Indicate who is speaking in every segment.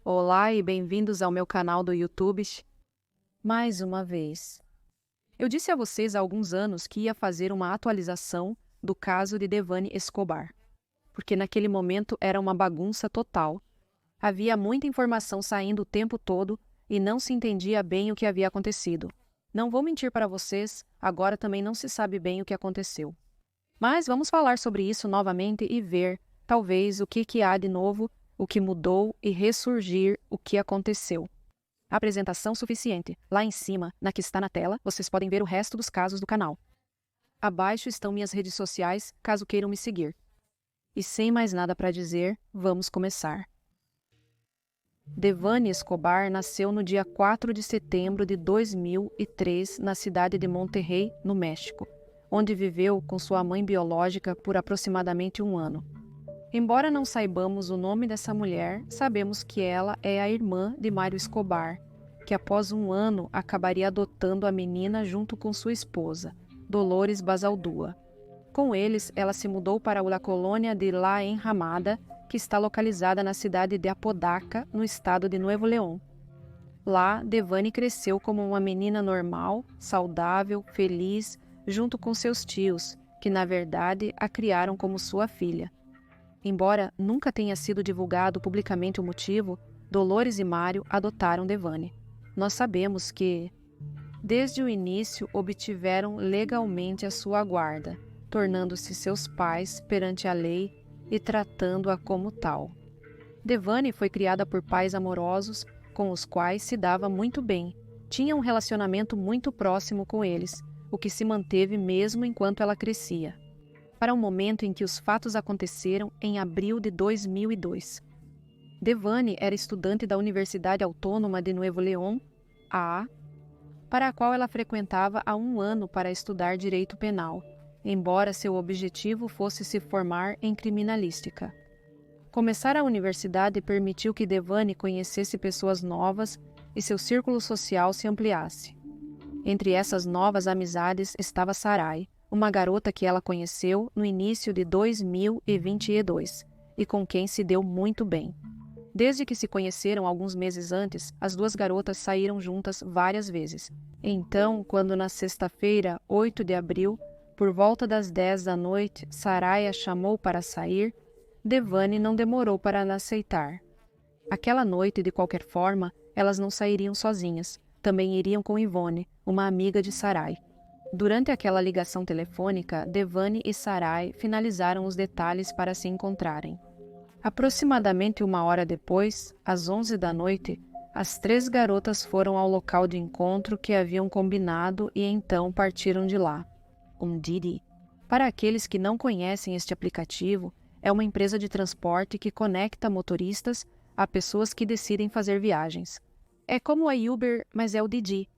Speaker 1: Olá e bem-vindos ao meu canal do YouTube. Mais uma vez. Eu disse a vocês há alguns anos que ia fazer uma atualização do caso de Devani Escobar, porque naquele momento era uma bagunça total. Havia muita informação saindo o tempo todo e não se entendia bem o que havia acontecido. Não vou mentir para vocês, agora também não se sabe bem o que aconteceu. Mas vamos falar sobre isso novamente e ver, talvez, o que há de novo, o que mudou e ressurgir o que aconteceu. Apresentação suficiente. Lá em cima, na que está na tela, vocês podem ver o resto dos casos do canal. Abaixo estão minhas redes sociais, caso queiram me seguir. E sem mais nada para dizer, vamos começar. Devani Escobar nasceu no dia 4 de setembro de 2003 na cidade de Monterrey, no México, onde viveu com sua mãe biológica por aproximadamente um ano. Embora não saibamos o nome dessa mulher, sabemos que ela é a irmã de Mário Escobar, que após um ano acabaria adotando a menina junto com sua esposa, Dolores Basaldúa. Com eles, ela se mudou para a colônia de La Enramada, que está localizada na cidade de Apodaca, no estado de Nuevo León. Lá, Devani cresceu como uma menina normal, saudável, feliz, junto com seus tios, que na verdade a criaram como sua filha. Embora nunca tenha sido divulgado publicamente o motivo, Dolores e Mário adotaram Devani. Nós sabemos que, desde o início, obtiveram legalmente a sua guarda, tornando-se seus pais perante a lei e tratando-a como tal. Devani foi criada por pais amorosos, com os quais se dava muito bem, tinha um relacionamento muito próximo com eles, o que se manteve mesmo enquanto ela crescia. Para o momento em que os fatos aconteceram em abril de 2002. Devani era estudante da Universidade Autônoma de Nuevo León, para a qual ela frequentava há um ano para estudar direito penal, embora seu objetivo fosse se formar em criminalística. Começar a universidade permitiu que Devani conhecesse pessoas novas e seu círculo social se ampliasse. Entre essas novas amizades estava Sarai, uma garota que ela conheceu no início de 2022 e com quem se deu muito bem. Desde que se conheceram alguns meses antes, as duas garotas saíram juntas várias vezes. Então, quando na sexta-feira, 8 de abril, por volta das 10 da noite, Sarai a chamou para sair, Devani não demorou para a aceitar. Aquela noite, de qualquer forma, elas não sairiam sozinhas, também iriam com Ivone, uma amiga de Sarai. Durante aquela ligação telefônica, Devani e Sarai finalizaram os detalhes para se encontrarem. Aproximadamente uma hora depois, às 11 da noite, as três garotas foram ao local de encontro que haviam combinado e então partiram de lá. Didi. Para aqueles que não conhecem este aplicativo, é uma empresa de transporte que conecta motoristas a pessoas que decidem fazer viagens. É como a Uber, mas é o Didi.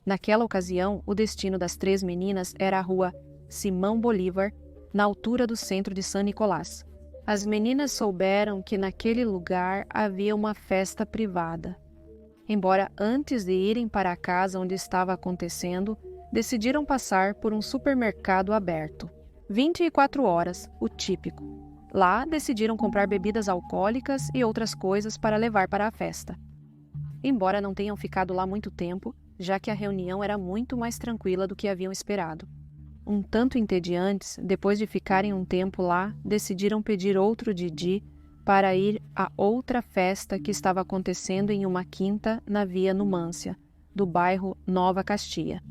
Speaker 1: Naquela ocasião, o destino das três meninas era a rua Simão Bolívar, na altura do centro de San Nicolás. As meninas souberam que naquele lugar havia uma festa privada. Embora antes de irem para a casa onde estava acontecendo, decidiram passar por um supermercado aberto. 24 horas, o típico. Lá, decidiram comprar bebidas alcoólicas e outras coisas para levar para a festa. Embora não tenham ficado lá muito tempo, já que a reunião era muito mais tranquila do que haviam esperado. Um tanto entediantes, depois de ficarem um tempo lá, decidiram pedir outro Didi para ir a outra festa que estava acontecendo em uma quinta na Via Numância, do bairro Nova Castia.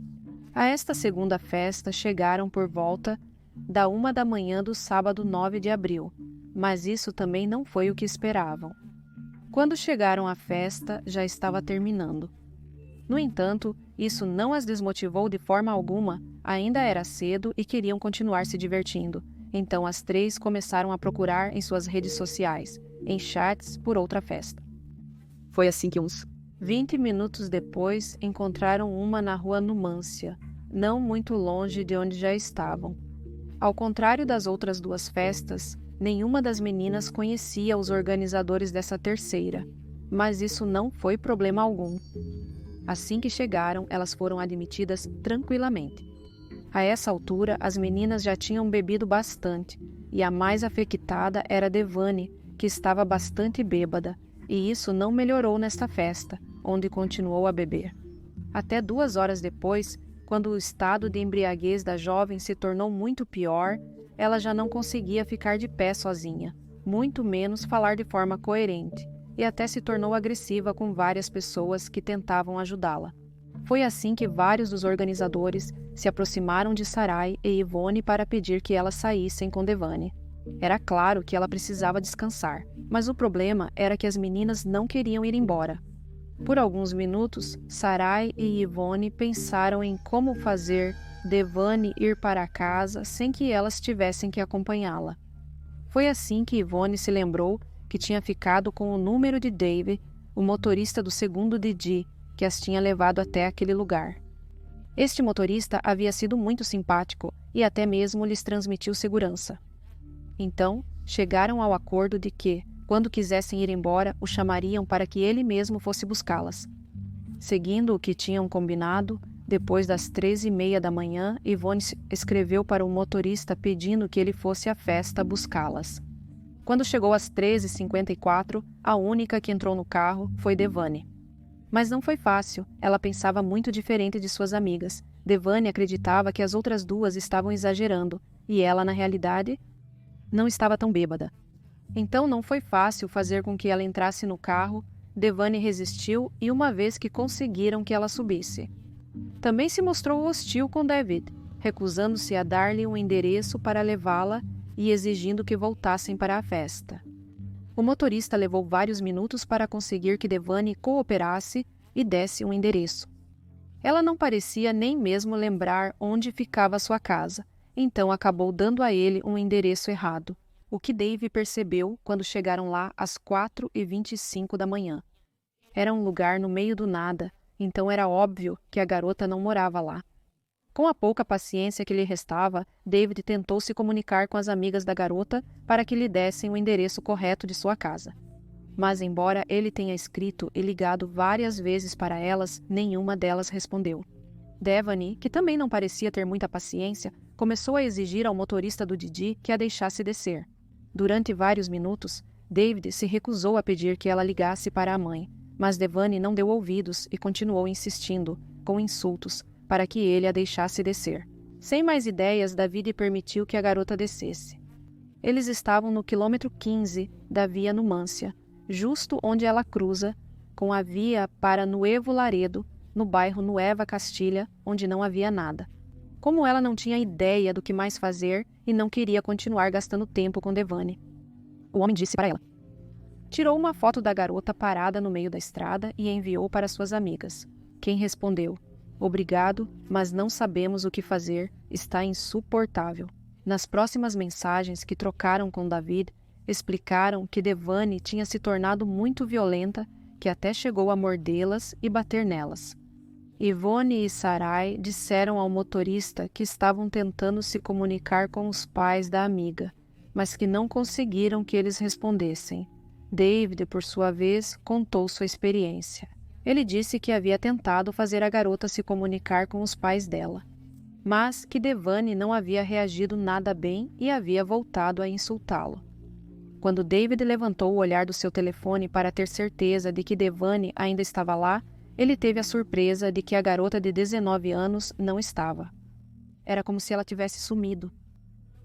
Speaker 1: A esta segunda festa chegaram por volta da 1 da manhã do sábado 9 de abril, mas isso também não foi o que esperavam. Quando chegaram à festa, já estava terminando. No entanto, isso não as desmotivou de forma alguma, ainda era cedo e queriam continuar se divertindo. Então as três começaram a procurar em suas redes sociais, em chats por outra festa. Foi assim que uns 20 minutos depois encontraram uma na rua Numância, não muito longe de onde já estavam. Ao contrário das outras duas festas, nenhuma das meninas conhecia os organizadores dessa terceira, mas isso não foi problema algum. Assim que chegaram, elas foram admitidas tranquilamente. A essa altura, as meninas já tinham bebido bastante, e a mais afectada era Devani, que estava bastante bêbada, e isso não melhorou nesta festa, onde continuou a beber. Até 2 horas depois, quando o estado de embriaguez da jovem se tornou muito pior, ela já não conseguia ficar de pé sozinha, muito menos falar de forma coerente, e até se tornou agressiva com várias pessoas que tentavam ajudá-la. Foi assim que vários dos organizadores se aproximaram de Sarai e Yvonne para pedir que elas saíssem com Devane. Era claro que ela precisava descansar, mas o problema era que as meninas não queriam ir embora. Por alguns minutos, Sarai e Yvonne pensaram em como fazer Devane ir para casa sem que elas tivessem que acompanhá-la. Foi assim que Yvonne se lembrou que tinha ficado com o número de Dave, o motorista do segundo Didi, que as tinha levado até aquele lugar. Este motorista havia sido muito simpático e até mesmo lhes transmitiu segurança. Então, chegaram ao acordo de que, quando quisessem ir embora, o chamariam para que ele mesmo fosse buscá-las. Seguindo o que tinham combinado, depois das 13h30 da manhã, Yvonne escreveu para o motorista pedindo que ele fosse à festa buscá-las. Quando chegou às 13h54, a única que entrou no carro foi Devane. Mas não foi fácil, ela pensava muito diferente de suas amigas. Devane acreditava que as outras duas estavam exagerando, e ela, na realidade, não estava tão bêbada. Então não foi fácil fazer com que ela entrasse no carro. Devane resistiu e uma vez que conseguiram que ela subisse. Também se mostrou hostil com David, recusando-se a dar-lhe um endereço para levá-la e exigindo que voltassem para a festa. O motorista levou vários minutos para conseguir que Devane cooperasse e desse um endereço. Ela não parecia nem mesmo lembrar onde ficava sua casa, então acabou dando a ele um endereço errado, o que Dave percebeu quando chegaram lá às 4h25 da manhã. Era um lugar no meio do nada, então era óbvio que a garota não morava lá. Com a pouca paciência que lhe restava, David tentou se comunicar com as amigas da garota para que lhe dessem o endereço correto de sua casa. Mas, embora ele tenha escrito e ligado várias vezes para elas, nenhuma delas respondeu. Devane, que também não parecia ter muita paciência, começou a exigir ao motorista do Didi que a deixasse descer. Durante vários minutos, David se recusou a pedir que ela ligasse para a mãe, mas Devane não deu ouvidos e continuou insistindo, com insultos, para que ele a deixasse descer. Sem mais ideias, David permitiu que a garota descesse. Eles estavam no quilômetro 15 da via Numância, justo onde ela cruza com a via para Nuevo Laredo, no bairro Nueva Castilha, onde não havia nada. Como ela não tinha ideia do que mais fazer e não queria continuar gastando tempo com Devane, o homem disse para ela. Tirou uma foto da garota parada no meio da estrada e enviou para suas amigas. Quem respondeu: "Obrigado, mas não sabemos o que fazer, está insuportável." Nas próximas mensagens que trocaram com David, explicaram que Devane tinha se tornado muito violenta, que até chegou a mordê-las e bater nelas. Yvonne e Sarai disseram ao motorista que estavam tentando se comunicar com os pais da amiga, mas que não conseguiram que eles respondessem. David, por sua vez, contou sua experiência. Ele disse que havia tentado fazer a garota se comunicar com os pais dela, mas que Devane não havia reagido nada bem e havia voltado a insultá-lo. Quando David levantou o olhar do seu telefone para ter certeza de que Devane ainda estava lá, ele teve a surpresa de que a garota de 19 anos não estava. Era como se ela tivesse sumido.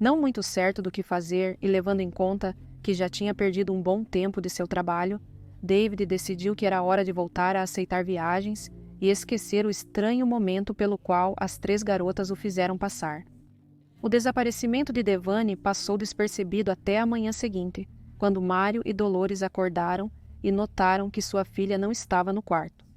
Speaker 1: Não muito certo do que fazer e levando em conta que já tinha perdido um bom tempo de seu trabalho, David decidiu que era hora de voltar a aceitar viagens e esquecer o estranho momento pelo qual as 3 garotas o fizeram passar. O desaparecimento de Devane passou despercebido até a manhã seguinte, quando Mário e Dolores acordaram e notaram que sua filha não estava no quarto.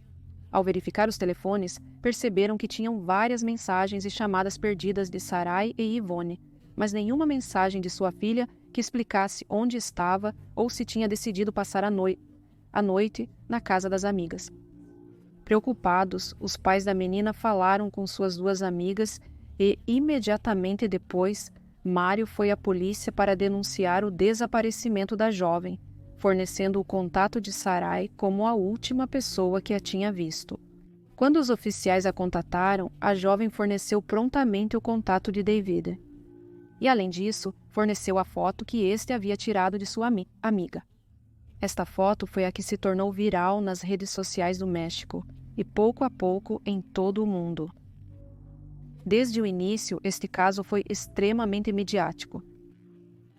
Speaker 1: Ao verificar os telefones, perceberam que tinham várias mensagens e chamadas perdidas de Sarai e Yvonne, mas nenhuma mensagem de sua filha que explicasse onde estava ou se tinha decidido passar a noite na casa das amigas. Preocupados, os pais da menina falaram com suas 2 amigas e, imediatamente depois, Mário foi à polícia para denunciar o desaparecimento da jovem, fornecendo o contato de Sarai como a última pessoa que a tinha visto. Quando os oficiais a contataram, a jovem forneceu prontamente o contato de David. E, além disso, forneceu a foto que este havia tirado de sua amiga. Esta foto foi a que se tornou viral nas redes sociais do México e pouco a pouco em todo o mundo. Desde o início, este caso foi extremamente midiático.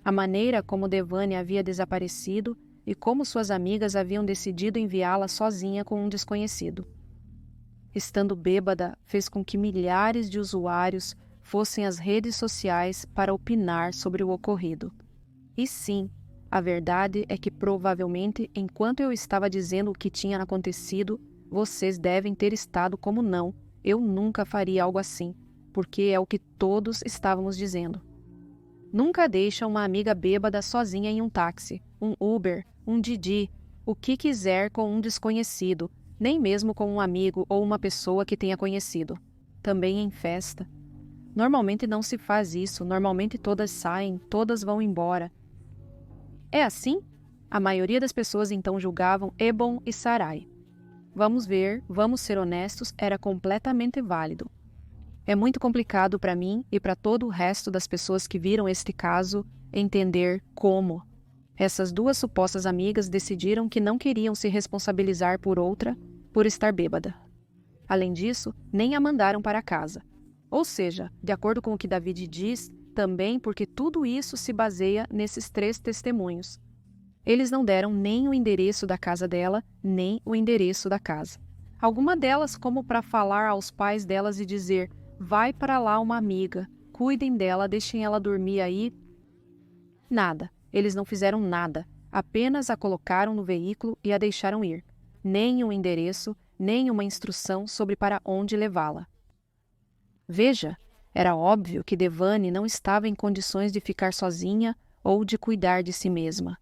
Speaker 1: A maneira como Devani havia desaparecido e como suas amigas haviam decidido enviá-la sozinha com um desconhecido. Estando bêbada, fez com que milhares de usuários fossem às redes sociais para opinar sobre o ocorrido. E sim, a verdade é que provavelmente, enquanto eu estava dizendo o que tinha acontecido, vocês devem ter estado como não, eu nunca faria algo assim, porque é o que todos estávamos dizendo. Nunca deixa uma amiga bêbada sozinha em um táxi, um Uber, um Didi, o que quiser com um desconhecido, nem mesmo com um amigo ou uma pessoa que tenha conhecido. Também em festa. Normalmente não se faz isso, normalmente todas saem, todas vão embora. É assim? A maioria das pessoas então julgavam Ebon e Sarai. Vamos ver, vamos ser honestos, era completamente válido. É muito complicado para mim e para todo o resto das pessoas que viram este caso entender como essas duas supostas amigas decidiram que não queriam se responsabilizar por outra por estar bêbada. Além disso, nem a mandaram para casa. Ou seja, de acordo com o que David diz, também porque tudo isso se baseia nesses 3 testemunhos. Eles não deram nem o endereço da casa dela, nem o endereço da casa. Alguma delas como para falar aos pais delas e dizer: vai para lá uma amiga, cuidem dela, deixem ela dormir aí. Nada, eles não fizeram nada, apenas a colocaram no veículo e a deixaram ir. Nem um endereço, nem uma instrução sobre para onde levá-la. Veja, era óbvio que Devani não estava em condições de ficar sozinha ou de cuidar de si mesma.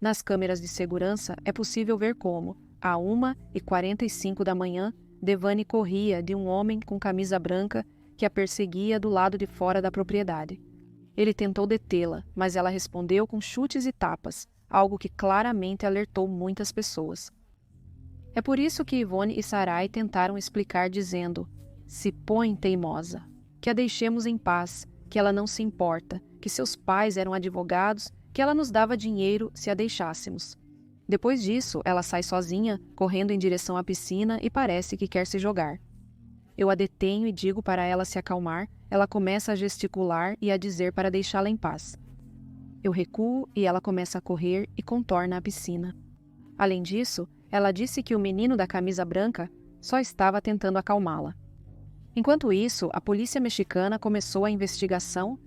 Speaker 1: Nas câmeras de segurança é possível ver como, à 1h45 da manhã, Devani corria de um homem com camisa branca que a perseguia do lado de fora da propriedade. Ele tentou detê-la, mas ela respondeu com chutes e tapas, algo que claramente alertou muitas pessoas. É por isso que Yvonne e Sarai tentaram explicar dizendo: se põe teimosa, que a deixemos em paz, que ela não se importa, que seus pais eram advogados, que ela nos dava dinheiro se a deixássemos. Depois disso, ela sai sozinha, correndo em direção à piscina e parece que quer se jogar. Eu a detenho e digo para ela se acalmar, ela começa a gesticular e a dizer para deixá-la em paz. Eu recuo e ela começa a correr e contorna a piscina. Além disso, ela disse que o menino da camisa branca só estava tentando acalmá-la. Enquanto isso, a polícia mexicana começou a investigação,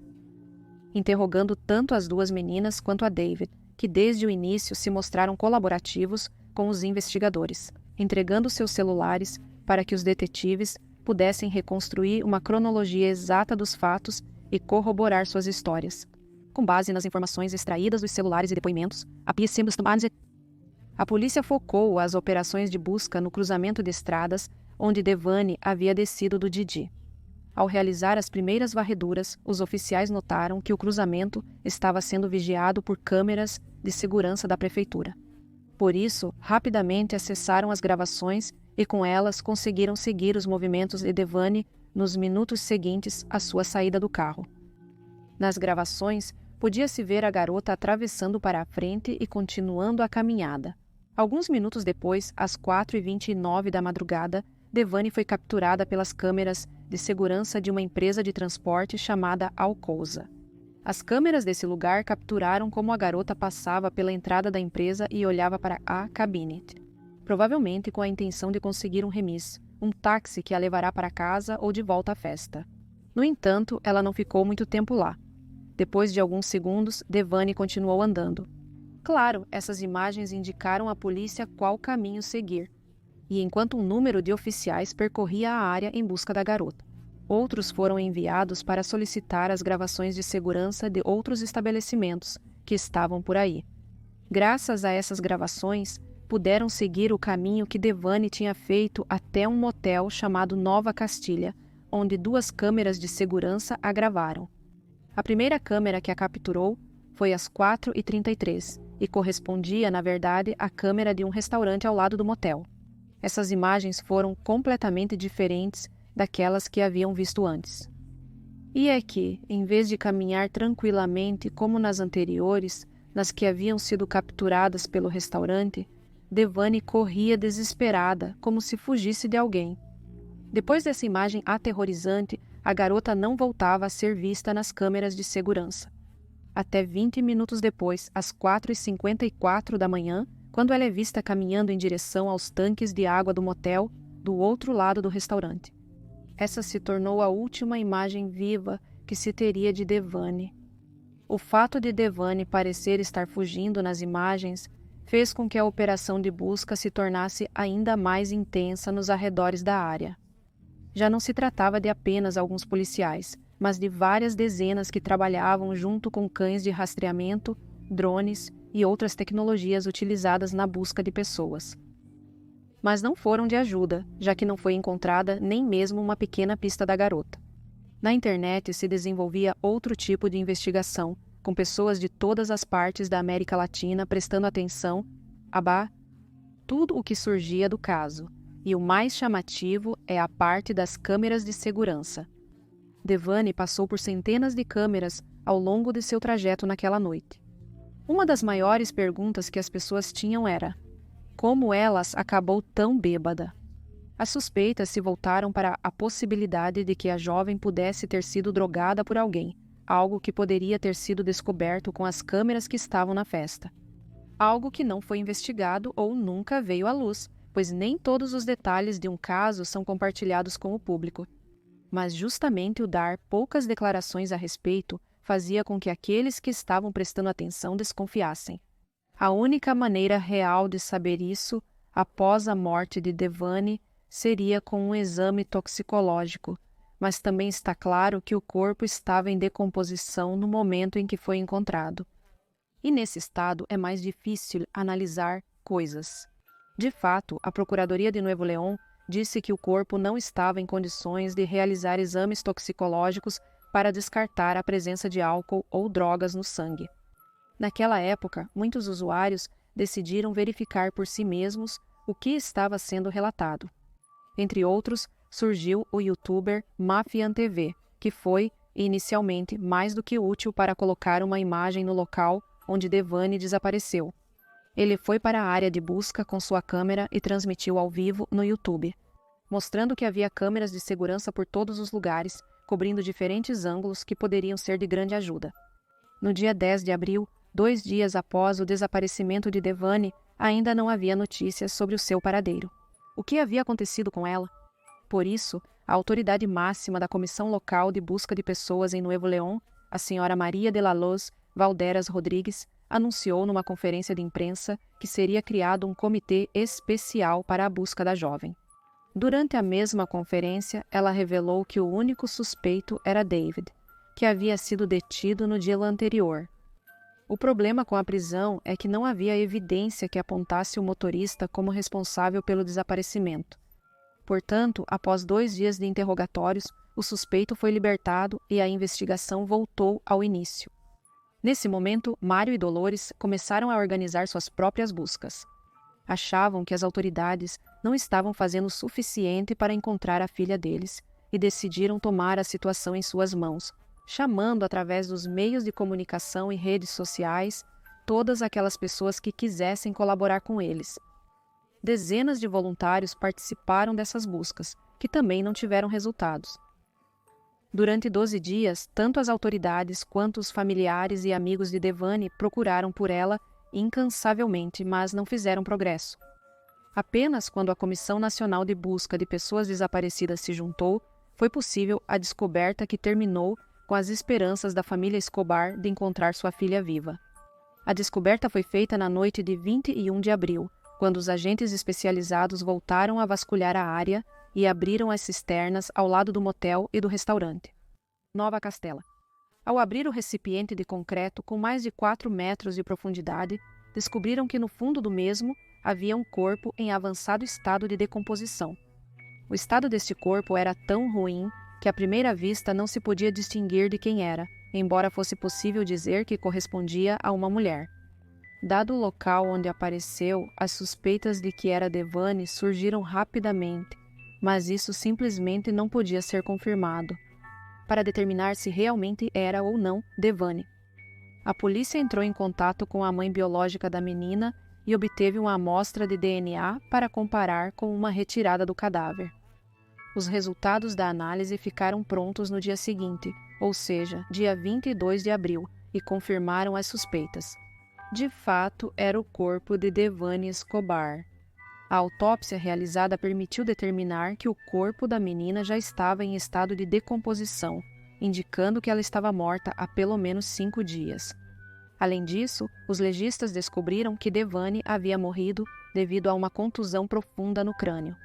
Speaker 1: interrogando tanto as 2 meninas quanto a David, que desde o início se mostraram colaborativos com os investigadores, entregando seus celulares para que os detetives pudessem reconstruir uma cronologia exata dos fatos e corroborar suas histórias. Com base nas informações extraídas dos celulares e depoimentos, a polícia focou as operações de busca no cruzamento de estradas onde Devani havia descido do Didi. Ao realizar as primeiras varreduras, os oficiais notaram que o cruzamento estava sendo vigiado por câmeras de segurança da prefeitura. Por isso, rapidamente acessaram as gravações e com elas conseguiram seguir os movimentos de Devani nos minutos seguintes à sua saída do carro. Nas gravações, podia-se ver a garota atravessando para a frente e continuando a caminhada. Alguns minutos depois, às 4h29 da madrugada, Devani foi capturada pelas câmeras de segurança de uma empresa de transporte chamada Alcosa. As câmeras desse lugar capturaram como a garota passava pela entrada da empresa e olhava para a cabine, provavelmente com a intenção de conseguir um remis, um táxi que a levará para casa ou de volta à festa. No entanto, ela não ficou muito tempo lá. Depois de alguns segundos, Devani continuou andando. Claro, essas imagens indicaram à polícia qual caminho seguir. E enquanto um número de oficiais percorria a área em busca da garota, outros foram enviados para solicitar as gravações de segurança de outros estabelecimentos que estavam por aí. Graças a essas gravações, puderam seguir o caminho que Devani tinha feito até um motel chamado Nova Castilha, onde 2 câmeras de segurança a gravaram. A primeira câmera que a capturou foi às 4h33 e correspondia, na verdade, à câmera de um restaurante ao lado do motel. Essas imagens foram completamente diferentes daquelas que haviam visto antes. E é que, em vez de caminhar tranquilamente como nas anteriores, nas que haviam sido capturadas pelo restaurante, Devani corria desesperada, como se fugisse de alguém. Depois dessa imagem aterrorizante, a garota não voltava a ser vista nas câmeras de segurança. Até 20 minutos depois, às 4h54 da manhã, quando ela é vista caminhando em direção aos tanques de água do motel do outro lado do restaurante. Essa se tornou a última imagem viva que se teria de Devani. O fato de Devani parecer estar fugindo nas imagens fez com que a operação de busca se tornasse ainda mais intensa nos arredores da área. Já não se tratava de apenas alguns policiais, mas de várias dezenas que trabalhavam junto com cães de rastreamento, drones e outras tecnologias utilizadas na busca de pessoas. Mas não foram de ajuda, já que não foi encontrada nem mesmo uma pequena pista da garota. Na internet se desenvolvia outro tipo de investigação, com pessoas de todas as partes da América Latina prestando atenção a tudo o que surgia do caso, e o mais chamativo é a parte das câmeras de segurança. Devani passou por centenas de câmeras ao longo de seu trajeto naquela noite. Uma das maiores perguntas que as pessoas tinham era: como elas acabou tão bêbada? As suspeitas se voltaram para a possibilidade de que a jovem pudesse ter sido drogada por alguém, algo que poderia ter sido descoberto com as câmeras que estavam na festa. Algo que não foi investigado ou nunca veio à luz, pois nem todos os detalhes de um caso são compartilhados com o público. Mas justamente o dar poucas declarações a respeito fazia com que aqueles que estavam prestando atenção desconfiassem. A única maneira real de saber isso, após a morte de Devani, seria com um exame toxicológico, mas também está claro que o corpo estava em decomposição no momento em que foi encontrado. E nesse estado é mais difícil analisar coisas. De fato, a Procuradoria de Nuevo León disse que o corpo não estava em condições de realizar exames toxicológicos para descartar a presença de álcool ou drogas no sangue. Naquela época, muitos usuários decidiram verificar por si mesmos o que estava sendo relatado. Entre outros, surgiu o youtuber Mafian TV, que foi, inicialmente, mais do que útil para colocar uma imagem no local onde Devani desapareceu. Ele foi para a área de busca com sua câmera e transmitiu ao vivo no YouTube, mostrando que havia câmeras de segurança por todos os lugares, cobrindo diferentes ângulos que poderiam ser de grande ajuda. No dia 10 de abril, 2 dias após o desaparecimento de Devani, ainda não havia notícias sobre o seu paradeiro. O que havia acontecido com ela? Por isso, a autoridade máxima da Comissão Local de Busca de Pessoas em Nuevo León, a senhora Maria de la Luz Valderas Rodrigues, anunciou numa conferência de imprensa que seria criado um comitê especial para a busca da jovem. Durante a mesma conferência, ela revelou que o único suspeito era David, que havia sido detido no dia anterior. O problema com a prisão é que não havia evidência que apontasse o motorista como responsável pelo desaparecimento. Portanto, após 2 dias de interrogatórios, o suspeito foi libertado e a investigação voltou ao início. Nesse momento, Mário e Dolores começaram a organizar suas próprias buscas. Achavam que as autoridades não estavam fazendo o suficiente para encontrar a filha deles e decidiram tomar a situação em suas mãos, chamando através dos meios de comunicação e redes sociais todas aquelas pessoas que quisessem colaborar com eles. Dezenas de voluntários participaram dessas buscas, que também não tiveram resultados. Durante 12 dias, tanto as autoridades quanto os familiares e amigos de Devani procuraram por ela incansavelmente, mas não fizeram progresso. Apenas quando a Comissão Nacional de Busca de Pessoas Desaparecidas se juntou, foi possível a descoberta que terminou com as esperanças da família Escobar de encontrar sua filha viva. A descoberta foi feita na noite de 21 de abril, quando os agentes especializados voltaram a vasculhar a área e abriram as cisternas ao lado do motel e do restaurante. Nova Castela. Ao abrir o recipiente de concreto com mais de 4 metros de profundidade, descobriram que no fundo do mesmo havia um corpo em avançado estado de decomposição. O estado deste corpo era tão ruim que à primeira vista não se podia distinguir de quem era, embora fosse possível dizer que correspondia a uma mulher. Dado o local onde apareceu, as suspeitas de que era Devani surgiram rapidamente, mas isso simplesmente não podia ser confirmado, para determinar se realmente era ou não Devani. A polícia entrou em contato com a mãe biológica da menina e obteve uma amostra de DNA para comparar com uma retirada do cadáver. Os resultados da análise ficaram prontos no dia seguinte, ou seja, dia 22 de abril, e confirmaram as suspeitas. De fato, era o corpo de Devani Escobar. A autópsia realizada permitiu determinar que o corpo da menina já estava em estado de decomposição, indicando que ela estava morta há pelo menos 5 dias. Além disso, os legistas descobriram que Devani havia morrido devido a uma contusão profunda no crânio.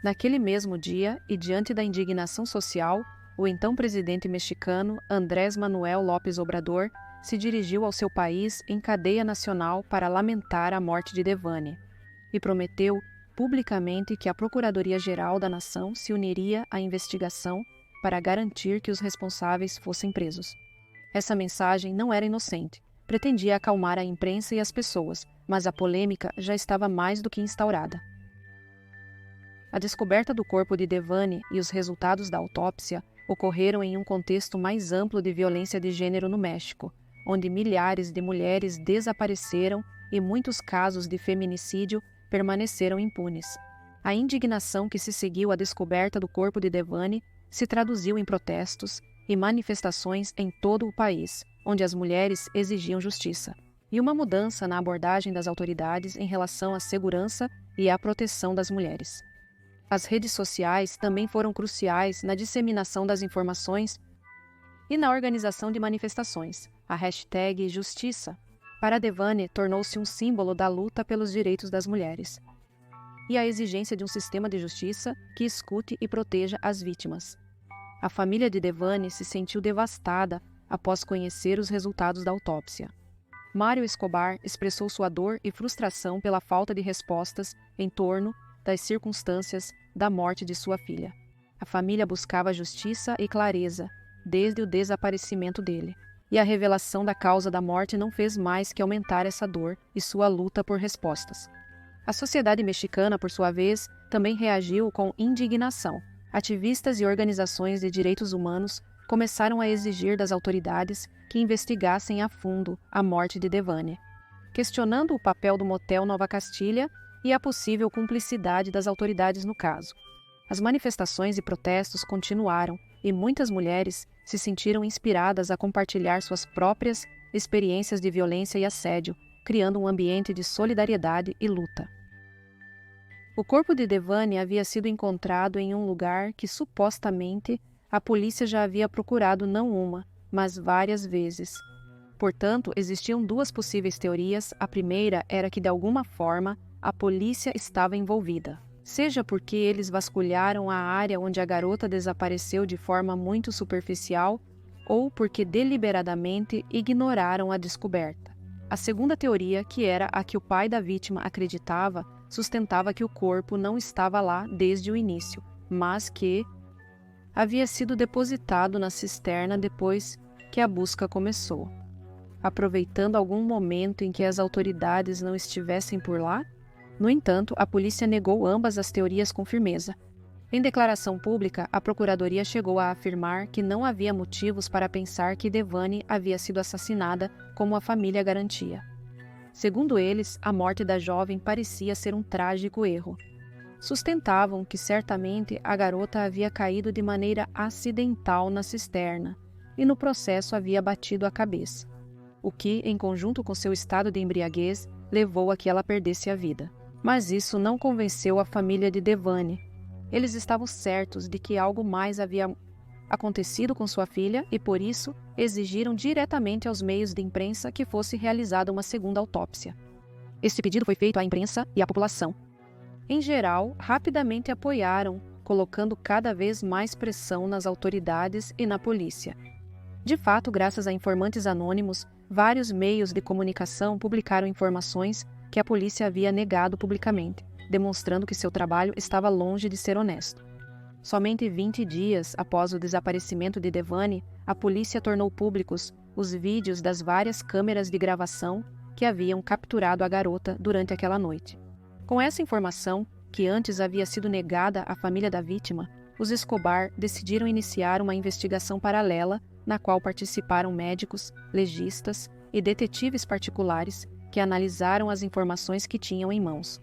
Speaker 1: Naquele mesmo dia, e diante da indignação social, o então presidente mexicano Andrés Manuel López Obrador se dirigiu ao seu país em cadeia nacional para lamentar a morte de Devani e prometeu publicamente que a Procuradoria-Geral da Nação se uniria à investigação para garantir que os responsáveis fossem presos. Essa mensagem não era inocente, pretendia acalmar a imprensa e as pessoas, mas a polêmica já estava mais do que instaurada. A descoberta do corpo de Devani e os resultados da autópsia ocorreram em um contexto mais amplo de violência de gênero no México, onde milhares de mulheres desapareceram e muitos casos de feminicídio permaneceram impunes. A indignação que se seguiu à descoberta do corpo de Devani se traduziu em protestos e manifestações em todo o país, onde as mulheres exigiam justiça, e uma mudança na abordagem das autoridades em relação à segurança e à proteção das mulheres. As redes sociais também foram cruciais na disseminação das informações e na organização de manifestações. A hashtag Justiça para Devani tornou-se um símbolo da luta pelos direitos das mulheres e a exigência de um sistema de justiça que escute e proteja as vítimas. A família de Devani se sentiu devastada após conhecer os resultados da autópsia. Mário Escobar expressou sua dor e frustração pela falta de respostas em torno das circunstâncias da morte de sua filha. A família buscava justiça e clareza desde o desaparecimento dele, e a revelação da causa da morte não fez mais que aumentar essa dor e sua luta por respostas. A sociedade mexicana, por sua vez, também reagiu com indignação. Ativistas e organizações de direitos humanos começaram a exigir das autoridades que investigassem a fundo a morte de Devani, questionando o papel do motel Nova Castilha e a possível cumplicidade das autoridades no caso. As manifestações e protestos continuaram e muitas mulheres se sentiram inspiradas a compartilhar suas próprias experiências de violência e assédio, criando um ambiente de solidariedade e luta. O corpo de Devani havia sido encontrado em um lugar que supostamente a polícia já havia procurado não uma, mas várias vezes. Portanto, existiam duas possíveis teorias. A primeira era que, de alguma forma, a polícia estava envolvida, seja porque eles vasculharam a área onde a garota desapareceu de forma muito superficial ou porque deliberadamente ignoraram a descoberta. A segunda teoria, que era a que o pai da vítima acreditava, sustentava que o corpo não estava lá desde o início, mas que havia sido depositado na cisterna depois que a busca começou, aproveitando algum momento em que as autoridades não estivessem por lá. No entanto, a polícia negou ambas as teorias com firmeza. Em declaração pública, a Procuradoria chegou a afirmar que não havia motivos para pensar que Devani havia sido assassinada, como a família garantia. Segundo eles, a morte da jovem parecia ser um trágico erro. Sustentavam que certamente a garota havia caído de maneira acidental na cisterna e no processo havia batido a cabeça, o que, em conjunto com seu estado de embriaguez, levou a que ela perdesse a vida. Mas isso não convenceu a família de Devani. Eles estavam certos de que algo mais havia acontecido com sua filha e, por isso, exigiram diretamente aos meios de imprensa que fosse realizada uma segunda autópsia. Este pedido foi feito à imprensa e à população. Em geral, rapidamente apoiaram, colocando cada vez mais pressão nas autoridades e na polícia. De fato, graças a informantes anônimos, vários meios de comunicação publicaram informações que a polícia havia negado publicamente, demonstrando que seu trabalho estava longe de ser honesto. Somente 20 dias após o desaparecimento de Devani, a polícia tornou públicos os vídeos das várias câmeras de gravação que haviam capturado a garota durante aquela noite. Com essa informação, que antes havia sido negada à família da vítima, os Escobar decidiram iniciar uma investigação paralela na qual participaram médicos, legistas e detetives particulares que analisaram as informações que tinham em mãos.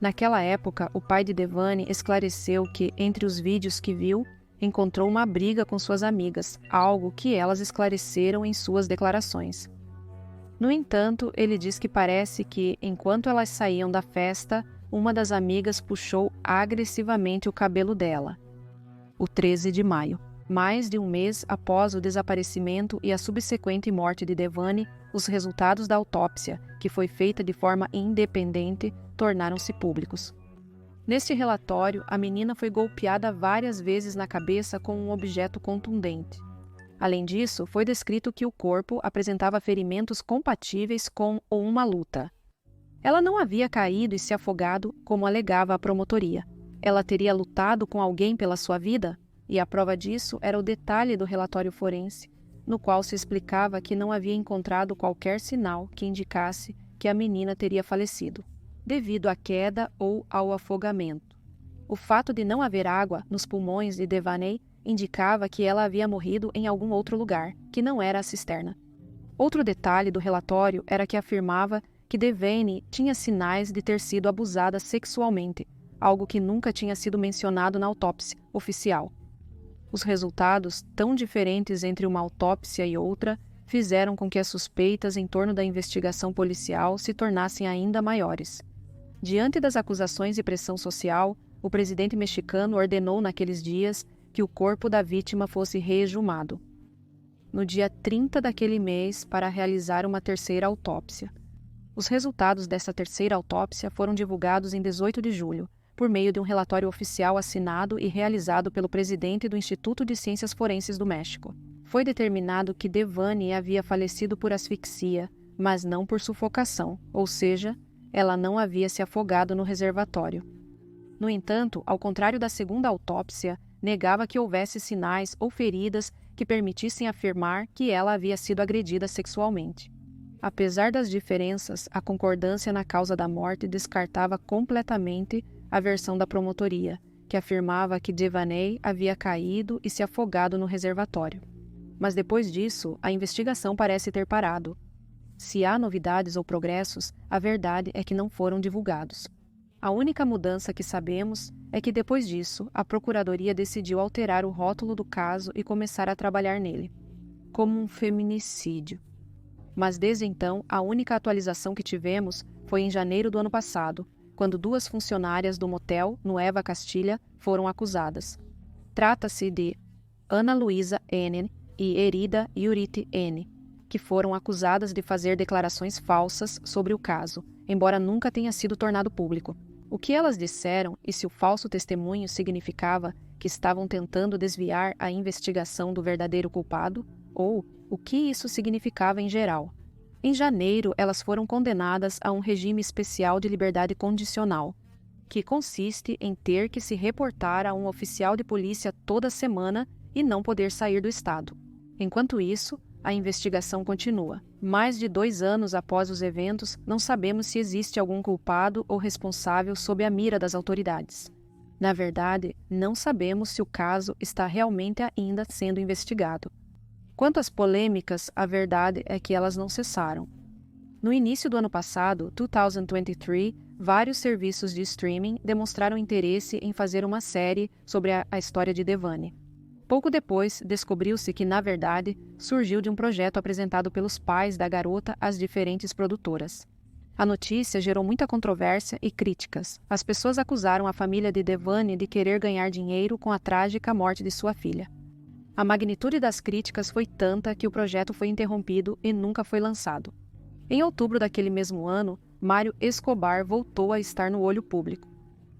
Speaker 1: Naquela época, o pai de Devane esclareceu que, entre os vídeos que viu, encontrou uma briga com suas amigas, algo que elas esclareceram em suas declarações. No entanto, ele diz que parece que, enquanto elas saíam da festa, uma das amigas puxou agressivamente o cabelo dela. O 13 de maio. Mais de um mês após o desaparecimento e a subsequente morte de Devane, os resultados da autópsia, que foi feita de forma independente, tornaram-se públicos. Neste relatório, a menina foi golpeada várias vezes na cabeça com um objeto contundente. Além disso, foi descrito que o corpo apresentava ferimentos compatíveis com uma luta. Ela não havia caído e se afogado, como alegava a promotoria. Ela teria lutado com alguém pela sua vida? E a prova disso era o detalhe do relatório forense, no qual se explicava que não havia encontrado qualquer sinal que indicasse que a menina teria falecido, devido à queda ou ao afogamento. O fato de não haver água nos pulmões de Devane indicava que ela havia morrido em algum outro lugar, que não era a cisterna. Outro detalhe do relatório era que afirmava que Devane tinha sinais de ter sido abusada sexualmente, algo que nunca tinha sido mencionado na autópsia oficial. Os resultados, tão diferentes entre uma autópsia e outra, fizeram com que as suspeitas em torno da investigação policial se tornassem ainda maiores. Diante das acusações e pressão social, o presidente mexicano ordenou naqueles dias que o corpo da vítima fosse reexumado. No dia 30 daquele mês, para realizar uma terceira autópsia. Os resultados dessa terceira autópsia foram divulgados em 18 de julho, por meio de um relatório oficial assinado e realizado pelo presidente do Instituto de Ciências Forenses do México. Foi determinado que Devane havia falecido por asfixia, mas não por sufocação, ou seja, ela não havia se afogado no reservatório. No entanto, ao contrário da segunda autópsia, negava que houvesse sinais ou feridas que permitissem afirmar que ela havia sido agredida sexualmente. Apesar das diferenças, a concordância na causa da morte descartava completamente a versão da promotoria, que afirmava que Devane havia caído e se afogado no reservatório. Mas depois disso, a investigação parece ter parado. Se há novidades ou progressos, a verdade é que não foram divulgados. A única mudança que sabemos é que depois disso, a Procuradoria decidiu alterar o rótulo do caso e começar a trabalhar nele, como um feminicídio. Mas desde então, a única atualização que tivemos foi em janeiro do ano passado, quando 2 funcionárias do motel, Nueva Castilha, foram acusadas. Trata-se de Ana Luísa N. e Erida Yuriti N., que foram acusadas de fazer declarações falsas sobre o caso, embora nunca tenha sido tornado público. O que elas disseram e se o falso testemunho significava que estavam tentando desviar a investigação do verdadeiro culpado, ou o que isso significava em geral. Em janeiro, elas foram condenadas a um regime especial de liberdade condicional, que consiste em ter que se reportar a um oficial de polícia toda semana e não poder sair do estado. Enquanto isso, a investigação continua. Mais de 2 anos após os eventos, não sabemos se existe algum culpado ou responsável sob a mira das autoridades. Na verdade, não sabemos se o caso está realmente ainda sendo investigado. Quanto às polêmicas, a verdade é que elas não cessaram. No início do ano passado, 2023, vários serviços de streaming demonstraram interesse em fazer uma série sobre a história de Devane. Pouco depois, descobriu-se que, na verdade, surgiu de um projeto apresentado pelos pais da garota às diferentes produtoras. A notícia gerou muita controvérsia e críticas. As pessoas acusaram a família de Devane de querer ganhar dinheiro com a trágica morte de sua filha. A magnitude das críticas foi tanta que o projeto foi interrompido e nunca foi lançado. Em outubro daquele mesmo ano, Mário Escobar voltou a estar no olho público,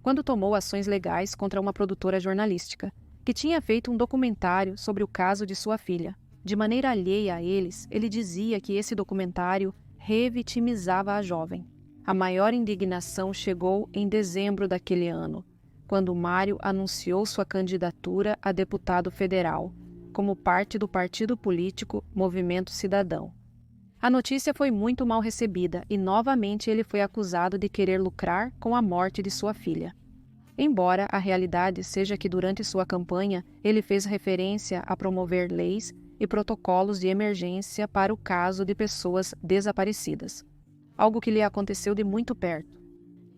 Speaker 1: quando tomou ações legais contra uma produtora jornalística, que tinha feito um documentário sobre o caso de sua filha. De maneira alheia a eles, ele dizia que esse documentário revitimizava a jovem. A maior indignação chegou em dezembro daquele ano, quando Mário anunciou sua candidatura a deputado federal, como parte do partido político Movimento Cidadão. A notícia foi muito mal recebida e novamente ele foi acusado de querer lucrar com a morte de sua filha. Embora a realidade seja que durante sua campanha ele fez referência a promover leis e protocolos de emergência para o caso de pessoas desaparecidas, algo que lhe aconteceu de muito perto.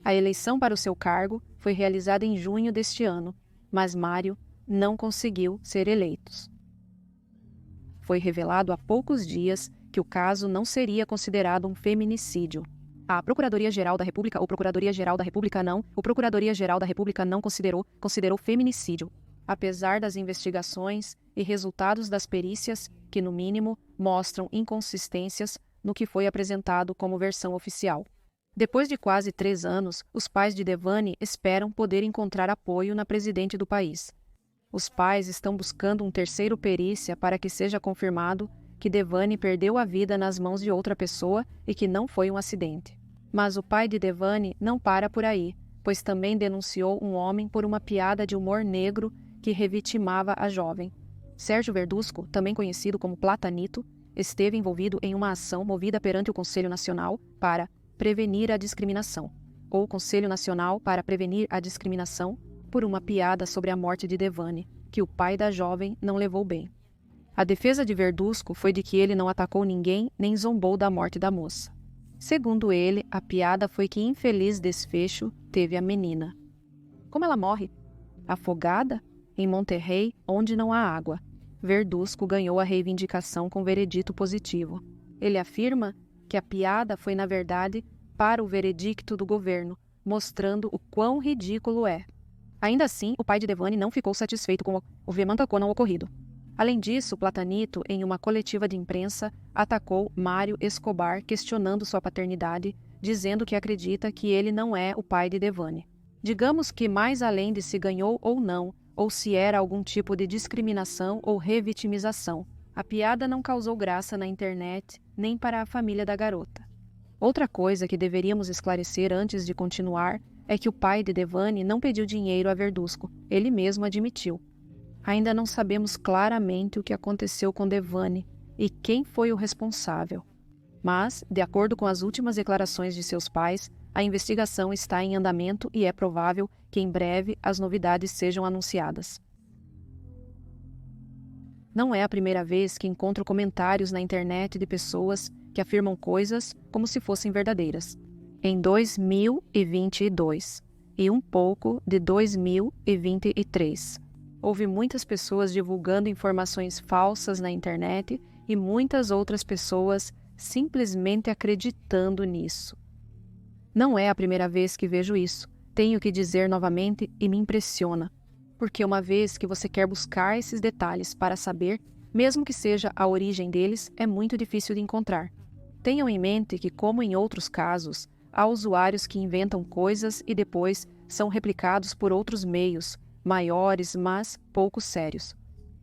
Speaker 1: A eleição para o seu cargo foi realizada em junho deste ano, mas Mário não conseguiu ser eleito. Foi revelado há poucos dias que o caso não seria considerado um feminicídio. A Procuradoria-Geral da República, ou Procuradoria-Geral da República não, o Procuradoria-Geral da República não considerou feminicídio, apesar das investigações e resultados das perícias que, no mínimo, mostram inconsistências no que foi apresentado como versão oficial. Depois de quase 3 anos, os pais de Devani esperam poder encontrar apoio na presidente do país. Os pais estão buscando um terceiro perícia para que seja confirmado que Devani perdeu a vida nas mãos de outra pessoa e que não foi um acidente. Mas o pai de Devani não para por aí, pois também denunciou um homem por uma piada de humor negro que revitimava a jovem. Sérgio Verdusco, também conhecido como Platanito, esteve envolvido em uma ação movida perante o Conselho Nacional para Prevenir a Discriminação, ou Conselho Nacional para Prevenir a Discriminação, por uma piada sobre a morte de Devani, que o pai da jovem não levou bem. A defesa de Verdusco foi de que ele não atacou ninguém nem zombou da morte da moça. Segundo ele, a piada foi que infeliz desfecho teve a menina. Como ela morre? Afogada? Em Monterrey, onde não há água. Verdusco ganhou a reivindicação com veredito positivo. Ele afirma que a piada foi, na verdade, para o veredicto do governo, mostrando o quão ridículo é. Ainda assim, o pai de Devani não ficou satisfeito com o vemantacão ocorrido. Além disso, Platanito, em uma coletiva de imprensa, atacou Mário Escobar questionando sua paternidade, dizendo que acredita que ele não é o pai de Devani. Digamos que mais além de se ganhou ou não, ou se era algum tipo de discriminação ou revitimização, a piada não causou graça na internet nem para a família da garota. Outra coisa que deveríamos esclarecer antes de continuar é que o pai de Devani não pediu dinheiro a Verdusco, ele mesmo admitiu. Ainda não sabemos claramente o que aconteceu com Devani e quem foi o responsável. Mas, de acordo com as últimas declarações de seus pais, a investigação está em andamento e é provável que em breve as novidades sejam anunciadas. Não é a primeira vez que encontro comentários na internet de pessoas que afirmam coisas como se fossem verdadeiras. Em 2022 e um pouco de 2023. Houve muitas pessoas divulgando informações falsas na internet e muitas outras pessoas simplesmente acreditando nisso. Não é a primeira vez que vejo isso. Tenho que dizer novamente e me impressiona. Porque uma vez que você quer buscar esses detalhes para saber, mesmo que seja a origem deles, é muito difícil de encontrar. Tenham em mente que, como em outros casos, há usuários que inventam coisas e depois são replicados por outros meios, maiores, mas pouco sérios.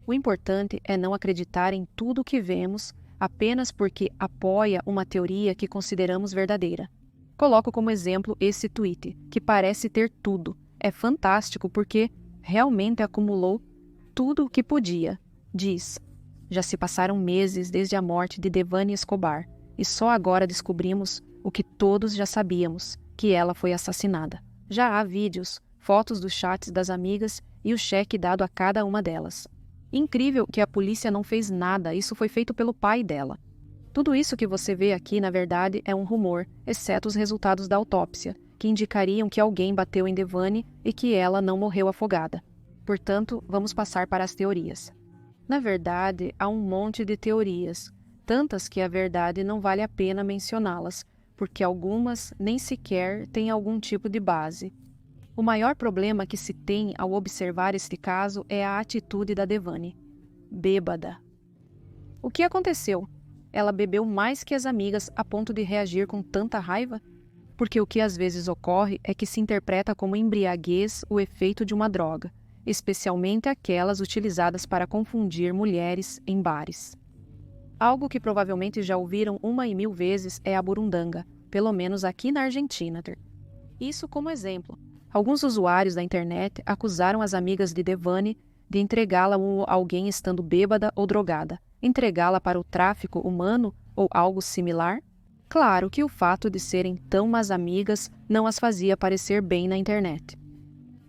Speaker 1: O importante é não acreditar em tudo o que vemos apenas porque apoia uma teoria que consideramos verdadeira. Coloco como exemplo esse tweet, que parece ter tudo. É fantástico porque realmente acumulou tudo o que podia. Diz: já se passaram meses desde a morte de Devani Escobar e só agora descobrimos o que todos já sabíamos, que ela foi assassinada. Já há vídeos, fotos dos chats das amigas e o cheque dado a cada uma delas. Incrível que a polícia não fez nada, isso foi feito pelo pai dela. Tudo isso que você vê aqui, na verdade, é um rumor, exceto os resultados da autópsia, que indicariam que alguém bateu em Devani e que ela não morreu afogada. Portanto, vamos passar para as teorias. Na verdade, há um monte de teorias, tantas que a verdade não vale a pena mencioná-las, porque algumas nem sequer têm algum tipo de base. O maior problema que se tem ao observar este caso é a atitude da Devani. Bêbada. O que aconteceu? Ela bebeu mais que as amigas a ponto de reagir com tanta raiva? Porque o que às vezes ocorre é que se interpreta como embriaguez o efeito de uma droga, especialmente aquelas utilizadas para confundir mulheres em bares. Algo que provavelmente já ouviram 1.000 vezes é a burundanga, pelo menos aqui na Argentina. Isso como exemplo. Alguns usuários da internet acusaram as amigas de Devani de entregá-la a alguém estando bêbada ou drogada, entregá-la para o tráfico humano ou algo similar. Claro que o fato de serem tão más amigas não as fazia parecer bem na internet.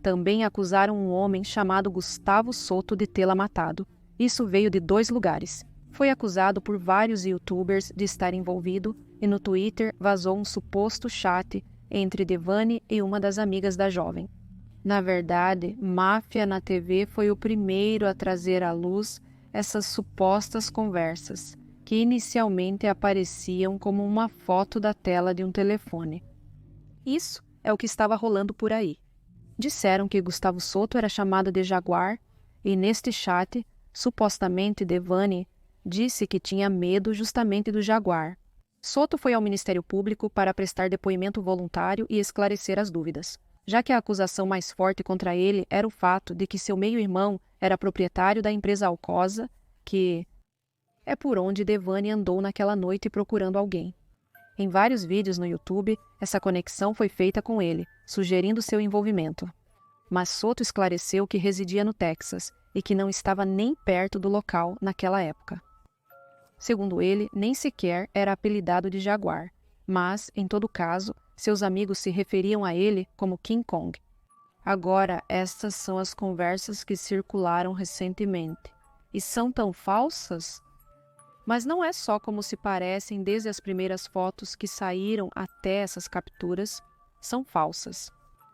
Speaker 1: Também acusaram um homem chamado Gustavo Soto de tê-la matado. Isso veio de 2 lugares. Foi acusado por vários youtubers de estar envolvido e no Twitter vazou um suposto chat entre Devani e uma das amigas da jovem. Na verdade, Máfia na TV foi o primeiro a trazer à luz essas supostas conversas, que inicialmente apareciam como uma foto da tela de um telefone. Isso é o que estava rolando por aí. Disseram que Gustavo Soto era chamado de Jaguar e neste chat, supostamente Devani disse que tinha medo justamente do Jaguar. Soto foi ao Ministério Público para prestar depoimento voluntário e esclarecer as dúvidas, já que a acusação mais forte contra ele era o fato de que seu meio-irmão era proprietário da empresa Alcosa, que é por onde Devani andou naquela noite procurando alguém. Em vários vídeos no YouTube, essa conexão foi feita com ele, sugerindo seu envolvimento. Mas Soto esclareceu que residia no Texas e que não estava nem perto do local naquela época. Segundo ele, nem sequer era apelidado de Jaguar, mas, em todo caso, seus amigos se referiam a ele como King Kong. Agora, estas são as conversas que circularam recentemente. E são tão falsas? Mas não é só como se parecem desde as primeiras fotos que saíram até essas capturas, são falsas.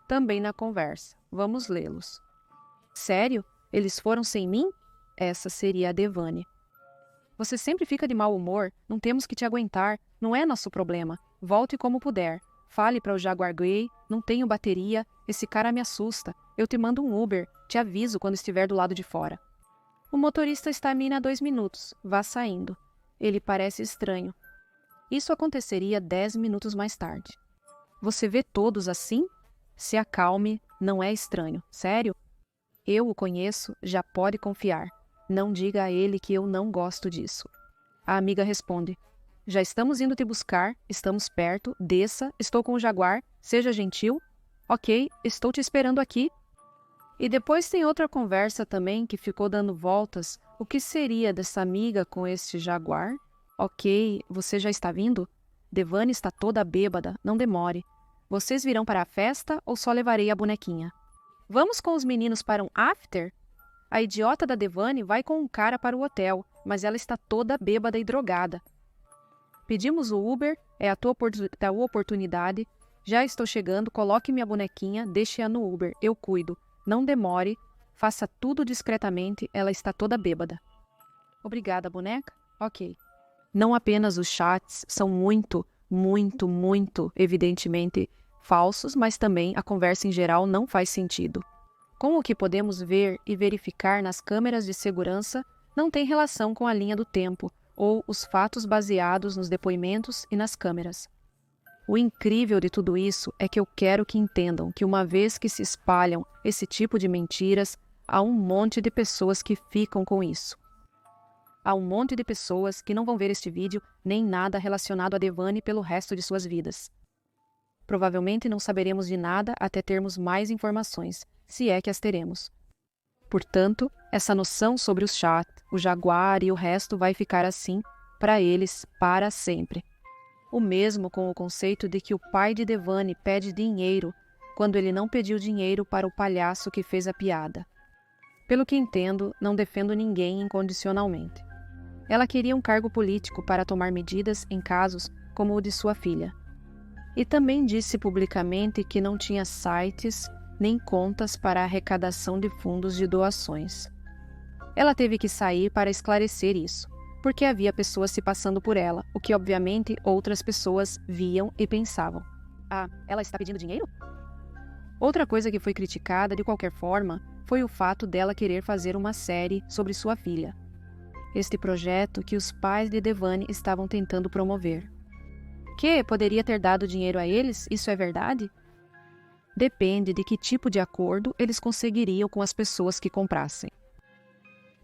Speaker 1: Também na conversa. Vamos lê-los. Sério? Eles foram sem mim? Essa seria a Devani. Você sempre fica de mau humor, não temos que te aguentar, não é nosso problema. Volte como puder. Fale para o Jaguar Grey, não tenho bateria, esse cara me assusta. Eu te mando um Uber, te aviso quando estiver do lado de fora. O motorista está a mim há 2 minutos, vá saindo. Ele parece estranho. Isso aconteceria 10 minutos mais tarde. Você vê todos assim? Se acalme, não é estranho, sério? Eu o conheço, já pode confiar. Não diga a ele que eu não gosto disso. A amiga responde: já estamos indo te buscar, estamos perto, desça, estou com o Jaguar, seja gentil. Ok, estou te esperando aqui. E depois tem outra conversa também que ficou dando voltas. O que seria dessa amiga com este Jaguar? Ok, você já está vindo? Devani está toda bêbada, não demore. Vocês virão para a festa ou só levarei a bonequinha? Vamos com os meninos para um after? A idiota da Devani vai com um cara para o hotel, mas ela está toda bêbada e drogada. Pedimos o Uber, é a tua oportunidade. Já estou chegando, coloque minha bonequinha, deixe-a no Uber, eu cuido. Não demore, faça tudo discretamente, ela está toda bêbada. Obrigada, boneca? Ok. Não apenas os chats são muito, evidentemente, falsos, mas também a conversa em geral não faz sentido. Com o que podemos ver e verificar nas câmeras de segurança, não tem relação com a linha do tempo ou os fatos baseados nos depoimentos e nas câmeras. O incrível de tudo isso é que eu quero que entendam que uma vez que se espalham esse tipo de mentiras, há um monte de pessoas que ficam com isso. Há um monte de pessoas que não vão ver este vídeo nem nada relacionado a Devani pelo resto de suas vidas. Provavelmente não saberemos de nada até termos mais informações, se é que as teremos. Portanto, essa noção sobre os chats, o Jaguar e o resto vai ficar assim, para eles, para sempre. O mesmo com o conceito de que o pai de Devani pede dinheiro, quando ele não pediu dinheiro para o palhaço que fez a piada. Pelo que entendo, não defendo ninguém incondicionalmente. Ela queria um cargo político para tomar medidas em casos como o de sua filha. E também disse publicamente que não tinha sites nem contas para a arrecadação de fundos de doações. Ela teve que sair para esclarecer isso, porque havia pessoas se passando por ela, o que obviamente outras pessoas viam e pensavam: ah, ela está pedindo dinheiro? Outra coisa que foi criticada de qualquer forma foi o fato dela querer fazer uma série sobre sua filha. Este projeto que os pais de Devani estavam tentando promover. Que poderia ter dado dinheiro a eles, isso é verdade? Depende de que tipo de acordo eles conseguiriam com as pessoas que comprassem.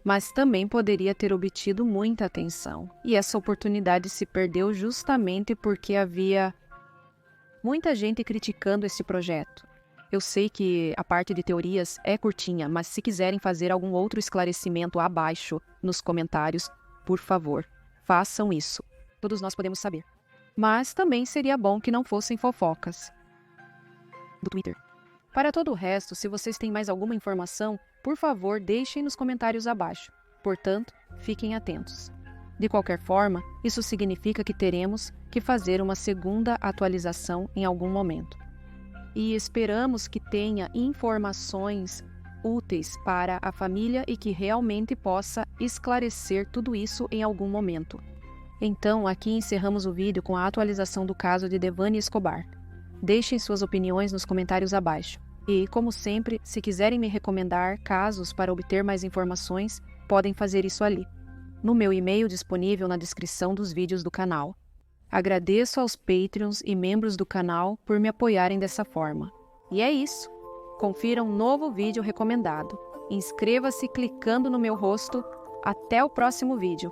Speaker 1: Mas também poderia ter obtido muita atenção, e essa oportunidade se perdeu justamente porque havia muita gente criticando esse projeto. Eu sei que a parte de teorias é curtinha, mas se quiserem fazer algum outro esclarecimento abaixo nos comentários, por favor, façam isso. Todos nós podemos saber. Mas também seria bom que não fossem fofocas. Do Twitter. Para todo o resto, se vocês têm mais alguma informação, por favor, deixem nos comentários abaixo. Portanto, fiquem atentos. De qualquer forma, isso significa que teremos que fazer uma segunda atualização em algum momento. E esperamos que tenha informações úteis para a família e que realmente possa esclarecer tudo isso em algum momento. Então, aqui encerramos o vídeo com a atualização do caso de Devani Escobar. Deixem suas opiniões nos comentários abaixo. E, como sempre, se quiserem me recomendar casos para obter mais informações, podem fazer isso ali, no meu e-mail disponível na descrição dos vídeos do canal. Agradeço aos Patreons e membros do canal por me apoiarem dessa forma. E é isso! Confira um novo vídeo recomendado. Inscreva-se clicando no meu rosto. Até o próximo vídeo!